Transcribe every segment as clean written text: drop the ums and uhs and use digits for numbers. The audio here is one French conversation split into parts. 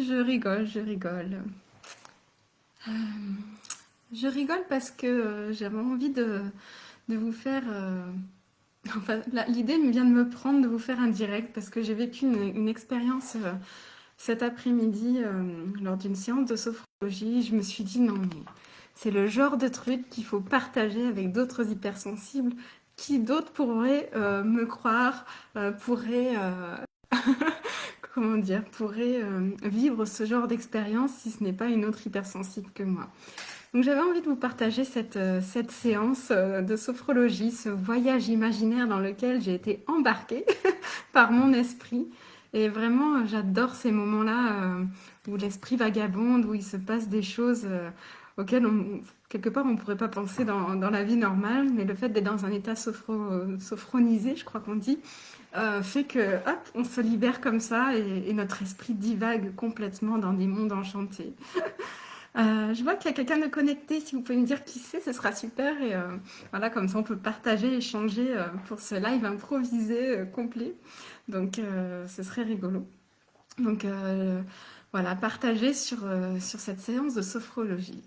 Je rigole, je rigole. Euh, je rigole parce que j'avais envie de vous faire... enfin, l'idée me vient de me prendre de vous faire un direct parce que j'ai vécu une expérience cet après-midi lors d'une séance de sophrologie. Je me suis dit non, mais c'est le genre de truc qu'il faut partager avec d'autres hypersensibles. Qui d'autre pourrait me croire, pourrait comment dire, pourrait vivre ce genre d'expérience si ce n'est pas une autre hypersensible que moi. Donc j'avais envie de vous partager cette séance de sophrologie, ce voyage imaginaire dans lequel j'ai été embarquée par mon esprit. Et vraiment, j'adore ces moments-là où l'esprit vagabonde, où il se passe des choses auxquelles, quelque part, on ne pourrait pas penser dans la vie normale. Mais le fait d'être dans un état sophronisé, je crois qu'on dit, fait que, hop, on se libère comme ça et notre esprit divague complètement dans des mondes enchantés. Je vois qu'il y a quelqu'un de connecté. Si vous pouvez me dire qui c'est, ce sera super. Et voilà, comme ça, on peut partager, échanger pour ce live improvisé complet. Donc, ce serait rigolo. Donc, voilà, partager sur cette séance de sophrologie.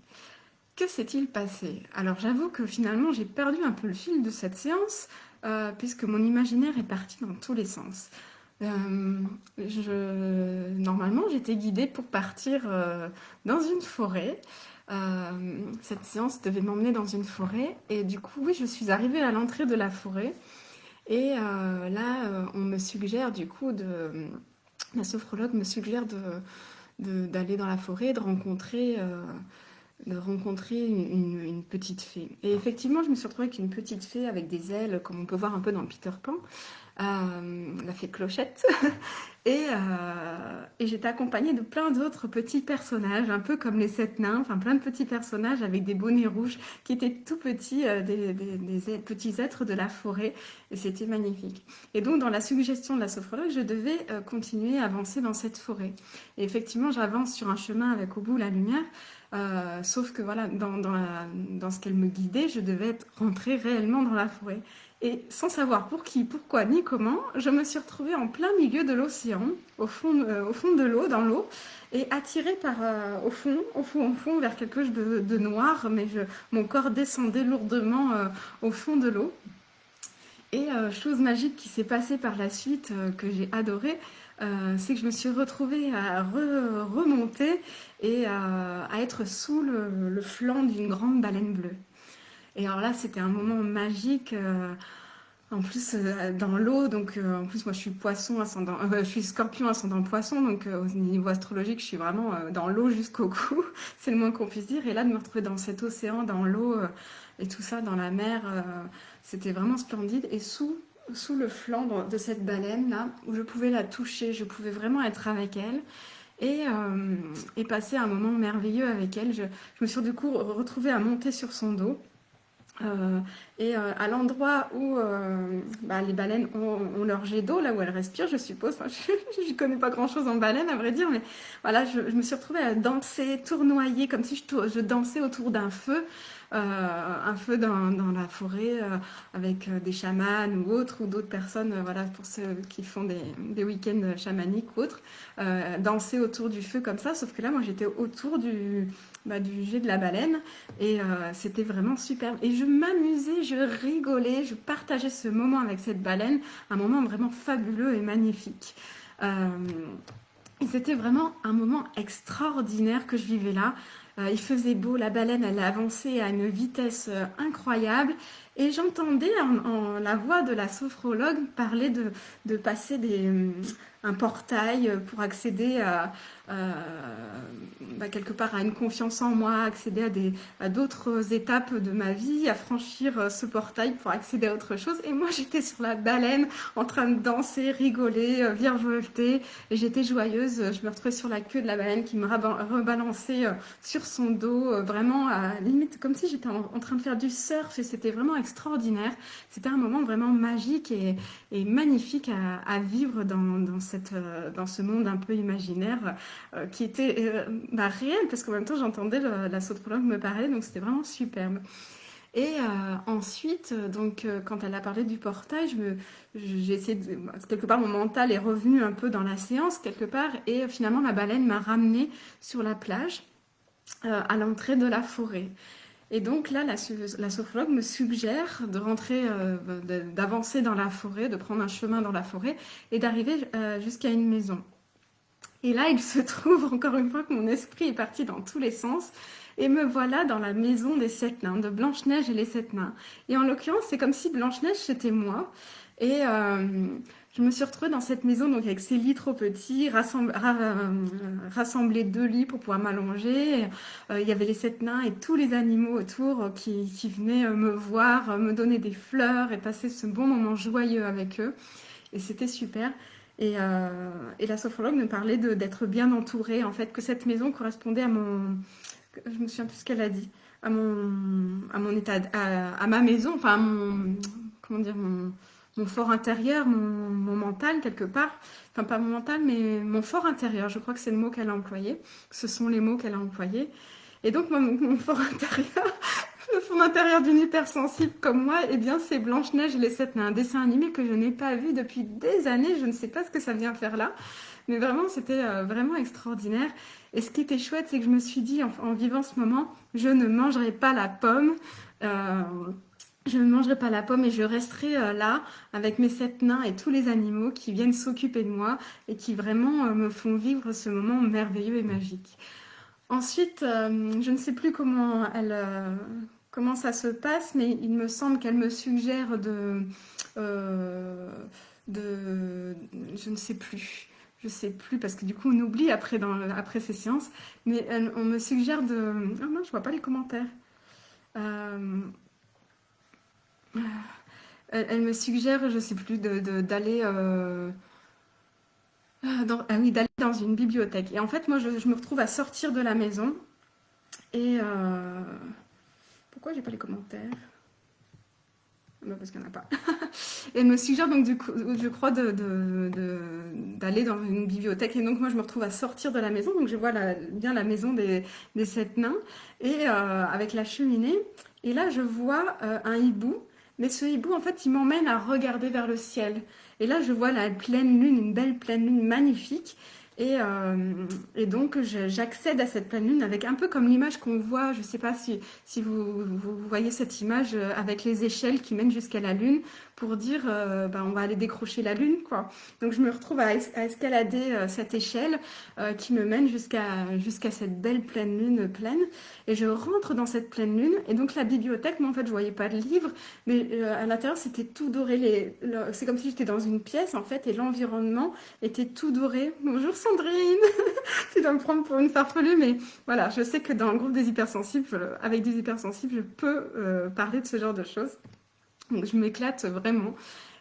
Que s'est-il passé? Alors, j'avoue que finalement, j'ai perdu un peu le fil de cette séance, puisque mon imaginaire est parti dans tous les sens. Normalement, j'étais guidée pour partir dans une forêt. Cette séance devait m'emmener dans une forêt. Et du coup, oui, je suis arrivée à l'entrée de la forêt. Et là, on me suggère, du coup, la sophrologue me suggère d'aller dans la forêt, de rencontrer une petite fée. Et effectivement, je me suis retrouvée avec une petite fée avec des ailes, comme on peut voir un peu dans Peter Pan, la fée Clochette. Et j'étais accompagnée de plein d'autres petits personnages, un peu comme les sept nains, enfin plein de petits personnages avec des bonnets rouges qui étaient tout petits, des petits êtres de la forêt. Et c'était magnifique. Et donc, dans la suggestion de la sophrologue, je devais continuer à avancer dans cette forêt. Et effectivement, j'avance sur un chemin avec au bout la lumière. Sauf que voilà, dans ce qu'elle me guidait, je devais être rentrée réellement dans la forêt. Et sans savoir pour qui, pourquoi, ni comment, je me suis retrouvée en plein milieu de l'océan, au fond de l'eau, dans l'eau, et attirée au fond, vers quelque chose de noir, mais mon corps descendait lourdement au fond de l'eau. Et chose magique qui s'est passée par la suite, que j'ai adorée, c'est que je me suis retrouvée à remonter et à être sous le flanc d'une grande baleine bleue. Et alors là, c'était un moment magique. En plus, dans l'eau, donc en plus, moi je suis poisson ascendant, je suis scorpion ascendant poisson, donc au niveau astrologique, je suis vraiment dans l'eau jusqu'au cou, c'est le moins qu'on puisse dire. Et là, de me retrouver dans cet océan, dans l'eau et tout ça, dans la mer, c'était vraiment splendide. Et sous le flanc de cette baleine là, où je pouvais la toucher, je pouvais vraiment être avec elle. Et passer un moment merveilleux avec elle. Je me suis du coup retrouvée à monter sur son dos. Euh, à l'endroit où les baleines ont leur jet d'eau, là où elles respirent, je suppose. Enfin, je ne connais pas grand-chose en baleine, à vrai dire, mais voilà, je me suis retrouvée à danser, tournoyer, comme si je dansais autour d'un feu, un feu dans la forêt, avec des chamans ou autres, ou d'autres personnes, voilà, pour ceux qui font des week-ends chamaniques ou autres, danser autour du feu comme ça, sauf que là, moi, j'étais autour du jet de la baleine. Et c'était vraiment superbe. Et je m'amusais, je rigolais, je partageais ce moment avec cette baleine, un moment vraiment fabuleux et magnifique. Euh, et c'était vraiment un moment extraordinaire que je vivais là. Il faisait beau, la baleine, elle avançait à une vitesse incroyable. Et j'entendais la voix de la sophrologue parler de passer un portail pour accéder quelque part à une confiance en moi, accéder à d'autres étapes de ma vie, à franchir ce portail pour accéder à autre chose. Et moi, j'étais sur la baleine en train de danser, rigoler, virevolter. Et j'étais joyeuse. Je me retrouvais sur la queue de la baleine qui me rebalançait sur son dos, vraiment limite comme si j'étais en train de faire du surf. Et c'était vraiment extraordinaire. C'était un moment vraiment magique et magnifique à vivre dans ce monde un peu imaginaire qui était réel, parce qu'en même temps j'entendais la sophrologue me parler, donc c'était vraiment superbe. Et ensuite, quand elle a parlé du portail, j'ai essayé quelque part, mon mental est revenu un peu dans la séance, quelque part, et finalement, la baleine m'a ramenée sur la plage, à l'entrée de la forêt. Et donc là, la sophrologue me suggère de rentrer, d'avancer dans la forêt, de prendre un chemin dans la forêt et d'arriver jusqu'à une maison. Et là, il se trouve encore une fois que mon esprit est parti dans tous les sens. Et me voilà dans la maison des 7 nains, de Blanche-Neige et les 7 nains. Et en l'occurrence, c'est comme si Blanche-Neige, c'était moi. Et je me suis retrouvée dans cette maison donc avec ces lits trop petits, rassemblés 2 lits pour pouvoir m'allonger. Il y avait les 7 nains et tous les animaux autour qui venaient me voir, me donner des fleurs et passer ce bon moment joyeux avec eux. Et c'était super. Et la sophrologue me parlait d'être bien entourée, en fait, que cette maison correspondait à mon... Je me souviens plus ce qu'elle a dit. À mon état, à ma maison, enfin, à mon... Comment dire, mon fort intérieur, mon mental, quelque part. Enfin, pas mon mental, mais mon fort intérieur. Je crois que c'est le mot qu'elle a employé. Ce sont les mots qu'elle a employés. Et donc, mon fort intérieur, le fond intérieur d'une hypersensible comme moi, eh bien, c'est Blanche-Neige et les 7 nains, un dessin animé que je n'ai pas vu depuis des années. Je ne sais pas ce que ça vient faire là, mais vraiment, c'était vraiment extraordinaire. Et ce qui était chouette, c'est que je me suis dit, en vivant ce moment, je ne mangerai pas la pomme. Euh, je ne mangerai pas la pomme et je resterai là avec mes 7 nains et tous les animaux qui viennent s'occuper de moi et qui vraiment me font vivre ce moment merveilleux et magique. Ensuite, je ne sais plus comment ça se passe, mais il me semble qu'elle me suggère euh, je ne sais plus. Je sais plus parce que du coup on oublie après ces séances. Mais on me suggère de. Ah non, je vois pas les commentaires. Euh, elle me suggère, je sais plus, d'aller oui, d'aller dans une bibliothèque. Et en fait, moi, je me retrouve à sortir de la maison. Et pourquoi j'ai pas les commentaires? Bah, parce qu'il n'y en a pas. Et elle me suggère donc du coup, je crois, d'aller dans une bibliothèque. Et donc moi, je me retrouve à sortir de la maison. Donc je vois bien la maison des 7 nains et avec la cheminée. Et là, je vois un hibou. Mais ce hibou, en fait, il m'emmène à regarder vers le ciel. Et là, je vois la pleine lune, une belle pleine lune magnifique. Et donc, j'accède à cette pleine lune avec un peu comme l'image qu'on voit, je ne sais pas si vous voyez cette image avec les échelles qui mènent jusqu'à la lune pour dire on va aller décrocher la lune, quoi. Donc, je me retrouve à escalader cette échelle qui me mène jusqu'à cette belle pleine lune pleine. Et je rentre dans cette pleine lune. Et donc, la bibliothèque, moi, en fait, je ne voyais pas de livres, mais à l'intérieur, c'était tout doré. C'est comme si j'étais dans une pièce, en fait, et l'environnement était tout doré. Bonjour Sandrine, tu dois me prendre pour une farfelue, mais voilà, je sais que dans le groupe des hypersensibles, avec des hypersensibles, je peux parler de ce genre de choses. Donc je m'éclate vraiment.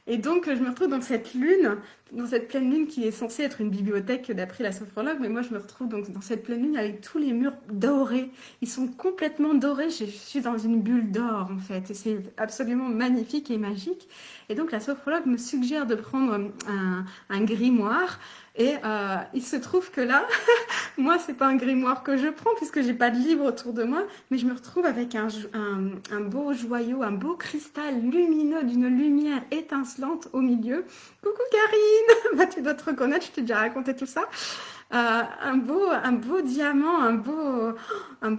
Et donc je me retrouve dans cette lune, dans cette pleine lune qui est censée être une bibliothèque d'après la sophrologue, mais moi je me retrouve donc dans cette pleine lune avec tous les murs dorés. Ils sont complètement dorés, je suis dans une bulle d'or en fait, et c'est absolument magnifique et magique. Et donc la sophrologue me suggère de prendre un grimoire. Et il se trouve que là, moi, c'est pas un grimoire que je prends puisque j'ai pas de livre autour de moi, mais je me retrouve avec un beau joyau, un beau cristal lumineux d'une lumière étincelante au milieu. Coucou Karine, bah, tu dois te reconnaître, je t'ai déjà raconté tout ça. Un beau diamant, un beau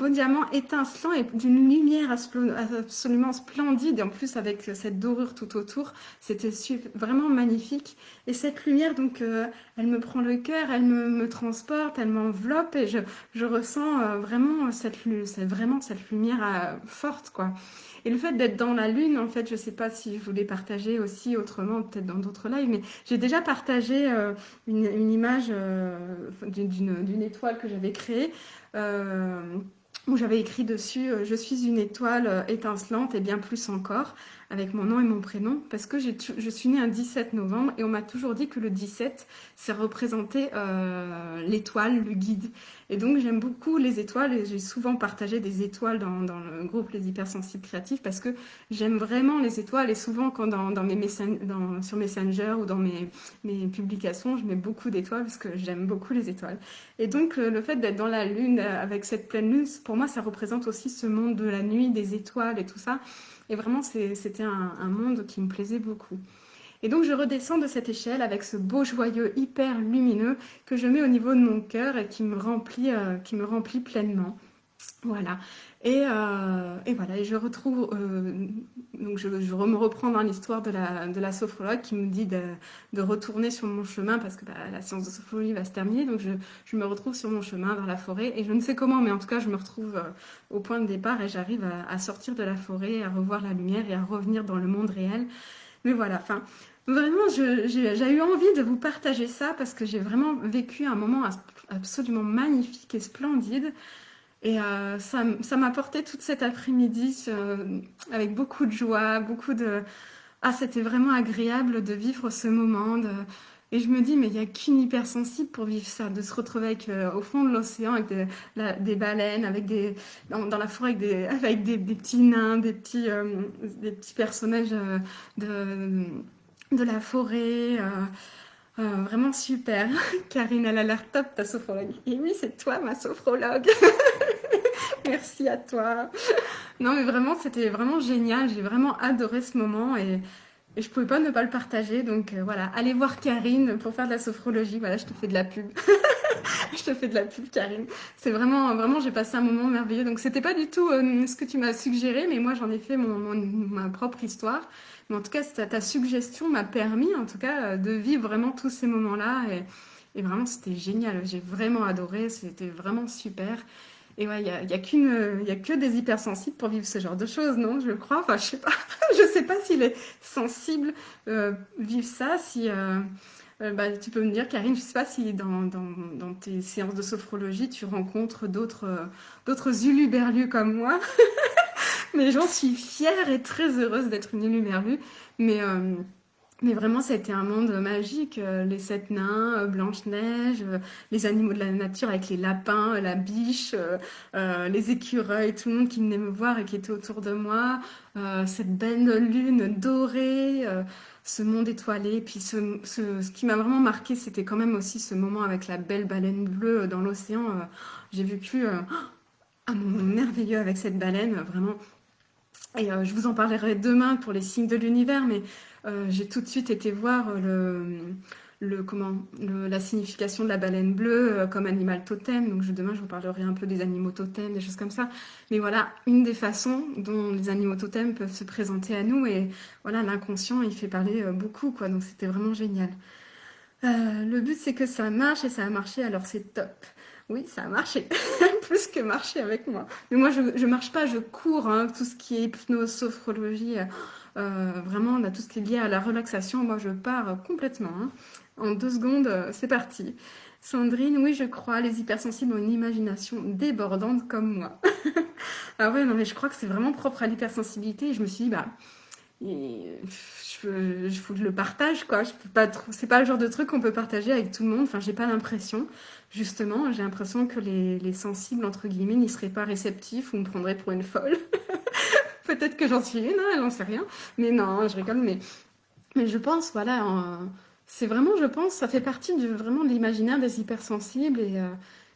diamant étincelant et d'une lumière absolument splendide. Et en plus, avec cette dorure tout autour, c'était vraiment magnifique. Et cette lumière, donc, elle me prend le cœur, elle me transporte, elle m'enveloppe et je ressens vraiment cette lumière forte, quoi. Et le fait d'être dans la lune, en fait, je sais pas si je voulais partager aussi autrement, peut-être dans d'autres lives, mais j'ai déjà partagé une image d'une étoile que j'avais créée. Où j'avais écrit dessus « Je suis une étoile étincelante et bien plus encore ». avec mon nom et mon prénom, parce que je suis née un 17 novembre et on m'a toujours dit que le 17, ça représentait l'étoile, le guide. Et donc j'aime beaucoup les étoiles et j'ai souvent partagé des étoiles dans le groupe Les Hypersensibles Créatifs parce que j'aime vraiment les étoiles et souvent quand sur Messenger ou dans mes publications, je mets beaucoup d'étoiles parce que j'aime beaucoup les étoiles. Et donc le fait d'être dans la lune avec cette pleine lune, pour moi ça représente aussi ce monde de la nuit, des étoiles et tout ça. Et vraiment c'était un monde qui me plaisait beaucoup. Et donc je redescends de cette échelle avec ce beau joyeux hyper lumineux que je mets au niveau de mon cœur et qui me remplit pleinement. Voilà. Et voilà, et je retrouve, donc me reprends dans l'histoire de la sophrologue qui me dit de retourner sur mon chemin parce que la séance de sophrologie va se terminer, donc je me retrouve sur mon chemin vers la forêt et je ne sais comment, mais en tout cas je me retrouve au point de départ et j'arrive à sortir de la forêt, à revoir la lumière et à revenir dans le monde réel. Mais voilà, enfin, vraiment, j'ai eu envie de vous partager ça parce que j'ai vraiment vécu un moment absolument magnifique et splendide. Et ça m'a porté toute cet après-midi avec beaucoup de joie, beaucoup de... Ah, c'était vraiment agréable de vivre ce moment. Et je me dis, mais il n'y a qu'une hypersensible pour vivre ça, de se retrouver au fond de l'océan avec des baleines, dans la forêt avec des petits nains, des petits personnages de la forêt. Vraiment super. Karine, elle a l'air top, ta sophrologue. Et oui, c'est toi, ma sophrologue. Merci à toi. Non, mais vraiment, c'était vraiment génial. J'ai vraiment adoré ce moment et je pouvais pas ne pas le partager. Donc voilà, allez voir Karine pour faire de la sophrologie. Voilà, je te fais de la pub. Je te fais de la pub, Karine. C'est vraiment, j'ai passé un moment merveilleux. Donc c'était pas du tout ce que tu m'as suggéré, mais moi j'en ai fait ma propre histoire. Mais en tout cas, ta suggestion m'a permis, en tout cas, de vivre vraiment tous ces moments-là. Et vraiment, c'était génial. J'ai vraiment adoré. C'était vraiment super. Et ouais, il y a que des hypersensibles pour vivre ce genre de choses, non? Je crois. Enfin, je sais pas. Je sais pas si les sensibles vivent ça. Si bah, tu peux me dire, Karine, je sais pas si dans tes séances de sophrologie, tu rencontres d'autres huluberlus comme moi. Mais j'en suis fière et très heureuse d'être une huluberlue. Mais mais vraiment, ça a été un monde magique. Les sept nains, Blanche-Neige, les animaux de la nature avec les lapins, la biche, les écureuils, tout le monde qui venait me voir et qui était autour de moi. Cette belle lune dorée, ce monde étoilé. Puis ce qui m'a vraiment marqué, c'était quand même aussi ce moment avec la belle baleine bleue dans l'océan. J'ai vécu un moment merveilleux avec cette baleine, vraiment. Et je vous en parlerai demain pour les signes de l'univers, mais j'ai tout de suite été voir la signification de la baleine bleue comme animal totem. Donc demain, je vous parlerai un peu des animaux totems, des choses comme ça. Mais voilà, une des façons dont les animaux totems peuvent se présenter à nous. Et voilà, l'inconscient, il fait parler beaucoup, quoi. Donc c'était vraiment génial. Le but, c'est que ça marche et ça a marché, alors c'est top. Oui, ça a marché, plus que marcher avec moi. Mais moi, je marche pas, je cours, hein, tout ce qui est hypnose, sophrologie, vraiment, là, tout ce qui est lié à la relaxation, moi, je pars complètement, hein. En 2 secondes, c'est parti. Sandrine, oui, je crois, les hypersensibles ont une imagination débordante comme moi. Ah ouais, non, mais je crois que c'est vraiment propre à l'hypersensibilité. Et je me suis dit, bah, je faut que je le partage, quoi. Je peux pas c'est pas le genre de truc qu'on peut partager avec tout le monde. Enfin, j'ai pas l'impression. Justement, j'ai l'impression que les sensibles, entre guillemets, n'y seraient pas réceptifs ou me prendraient pour une folle. Peut-être que j'en suis une, hein, j'en sais rien. Mais non, je rigole. Mais je pense, voilà, c'est vraiment, je pense, ça fait partie vraiment de l'imaginaire des hypersensibles et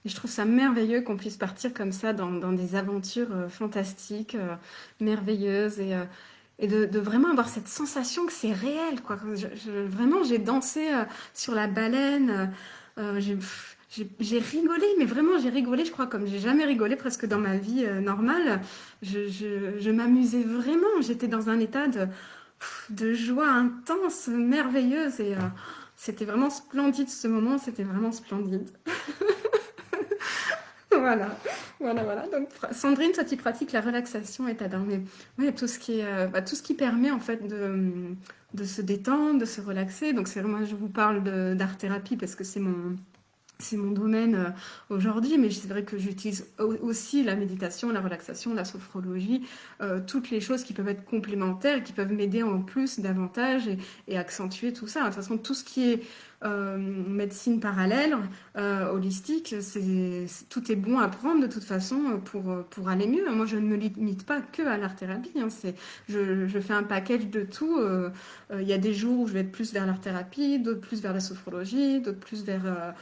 je trouve ça merveilleux qu'on puisse partir comme ça dans des aventures fantastiques, merveilleuses et de vraiment avoir cette sensation que c'est réel, quoi. Vraiment, j'ai dansé sur la baleine, j'ai rigolé, mais vraiment j'ai rigolé, je crois, comme j'ai jamais rigolé presque dans ma vie normale. Je m'amusais vraiment, j'étais dans un état de joie intense, merveilleuse et c'était vraiment splendide ce moment, c'était vraiment splendide. Voilà, voilà. Donc, Sandrine, toi, tu pratiques la relaxation et t'adores. Mais ouais, tout ce qui est, tout ce qui permet en fait de se détendre, de se relaxer. Donc, c'est moi, je vous parle d'art thérapie parce que c'est c'est mon domaine aujourd'hui, mais c'est vrai que j'utilise aussi la méditation, la relaxation, la sophrologie, toutes les choses qui peuvent être complémentaires, qui peuvent m'aider en plus davantage et accentuer tout ça. De toute façon, tout ce qui est médecine parallèle, holistique, tout est bon à prendre de toute façon pour aller mieux. Moi, je ne me limite pas que à l'art-thérapie. Hein, je fais un package de tout. Il y a des jours où je vais être plus vers l'art-thérapie, d'autres plus vers la sophrologie, d'autres plus vers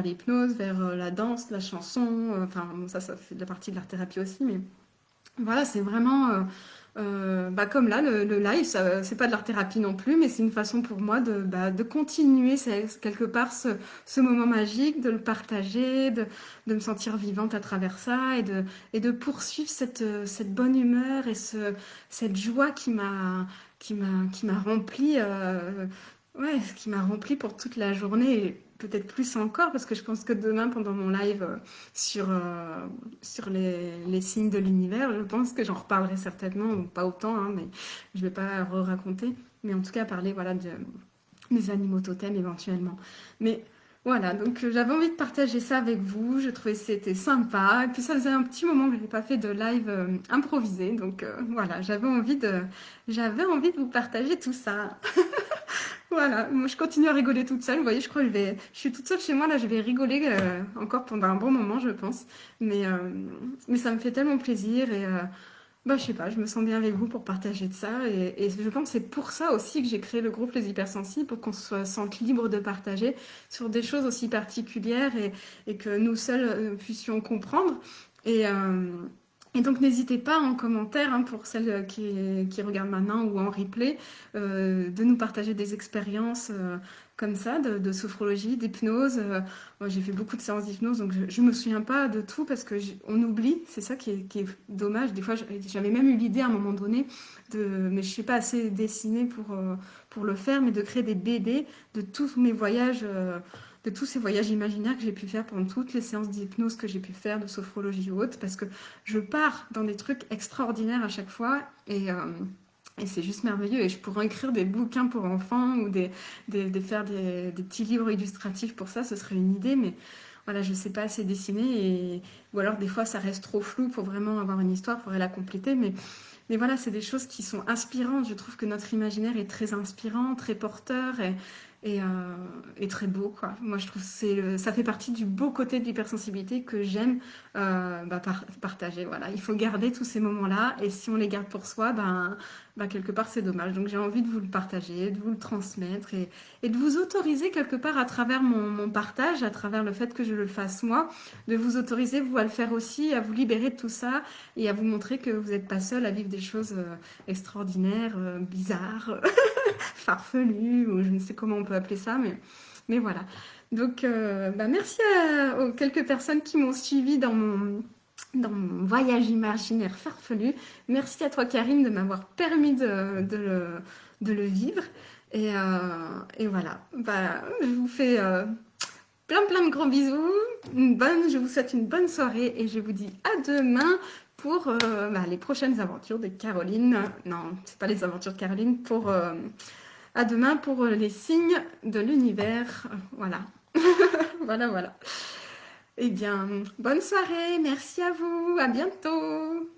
l'hypnose, vers la danse, la chanson. Enfin, bon, ça fait de la partie de l'art-thérapie aussi, mais voilà, c'est vraiment bah, comme là, le live, c'est pas de l'art-thérapie non plus, mais c'est une façon pour moi de continuer quelque part ce moment magique, de le partager, de me sentir vivante à travers ça et de poursuivre cette bonne humeur et cette joie qui m'a remplie. Ouais, ce qui m'a rempli pour toute la journée, et peut-être plus encore, parce que je pense que demain, pendant mon live sur les signes de l'univers, je pense que j'en reparlerai certainement, ou pas autant, hein, mais je vais pas re-raconter, mais en tout cas parler voilà, des animaux totems éventuellement. Mais voilà, donc j'avais envie de partager ça avec vous, je trouvais que c'était sympa, et puis ça faisait un petit moment que je n'avais pas fait de live improvisé, donc voilà, j'avais envie de vous partager tout ça. Voilà, moi je continue à rigoler toute seule. Vous voyez, je crois que je suis toute seule chez moi là, je vais rigoler encore pendant un bon moment, je pense. Mais ça me fait tellement plaisir et bah je sais pas, je me sens bien avec vous pour partager de ça et je pense que c'est pour ça aussi que j'ai créé le groupe Les Hypersensibles pour qu'on se sente libre de partager sur des choses aussi particulières et que nous seuls puissions comprendre. Et, euh, et donc n'hésitez pas en commentaire, hein, pour celles qui regardent maintenant ou en replay, de nous partager des expériences comme ça, de sophrologie, d'hypnose. Moi, j'ai fait beaucoup de séances d'hypnose, donc je ne me souviens pas de tout parce que on oublie, c'est ça qui est dommage. Des fois, j'avais même eu l'idée à un moment donné, mais je ne suis pas assez dessinée pour le faire, mais de créer des BD de tous mes voyages. De tous ces voyages imaginaires que j'ai pu faire pendant toutes les séances d'hypnose que j'ai pu faire, de sophrologie ou autre, parce que je pars dans des trucs extraordinaires à chaque fois et c'est juste merveilleux. Et je pourrais écrire des bouquins pour enfants ou faire des petits livres illustratifs pour ça, ce serait une idée, mais voilà, je ne sais pas assez dessiner ou alors des fois ça reste trop flou pour vraiment avoir une histoire, il faudrait la compléter, mais voilà, c'est des choses qui sont inspirantes. Je trouve que notre imaginaire est très inspirant, très porteur et, euh, et très beau, quoi. Moi, je trouve que ça fait partie du beau côté de l'hypersensibilité que j'aime bah, partager. Voilà, il faut garder tous ces moments-là et si on les garde pour soi, ben, quelque part, c'est dommage. Donc, j'ai envie de vous le partager, de vous le transmettre et de vous autoriser quelque part à travers mon partage, à travers le fait que je le fasse moi, de vous autoriser, vous, à le faire aussi, à vous libérer de tout ça et à vous montrer que vous n'êtes pas seul à vivre des choses extraordinaires, bizarres, farfelues, ou je ne sais comment on peut appeler ça, mais voilà. Donc, bah, merci aux quelques personnes qui m'ont suivi dans mon voyage imaginaire farfelu. Merci à toi, Karine, de m'avoir permis de le vivre. Et voilà. Bah, je vous fais plein plein de gros bisous. Je vous souhaite une bonne soirée et je vous dis à demain pour bah, les prochaines aventures de Caroline. Non, c'est pas les aventures de Caroline. À demain pour les signes de l'univers. Voilà. Voilà, voilà. Eh bien, bonne soirée. Merci à vous. À bientôt.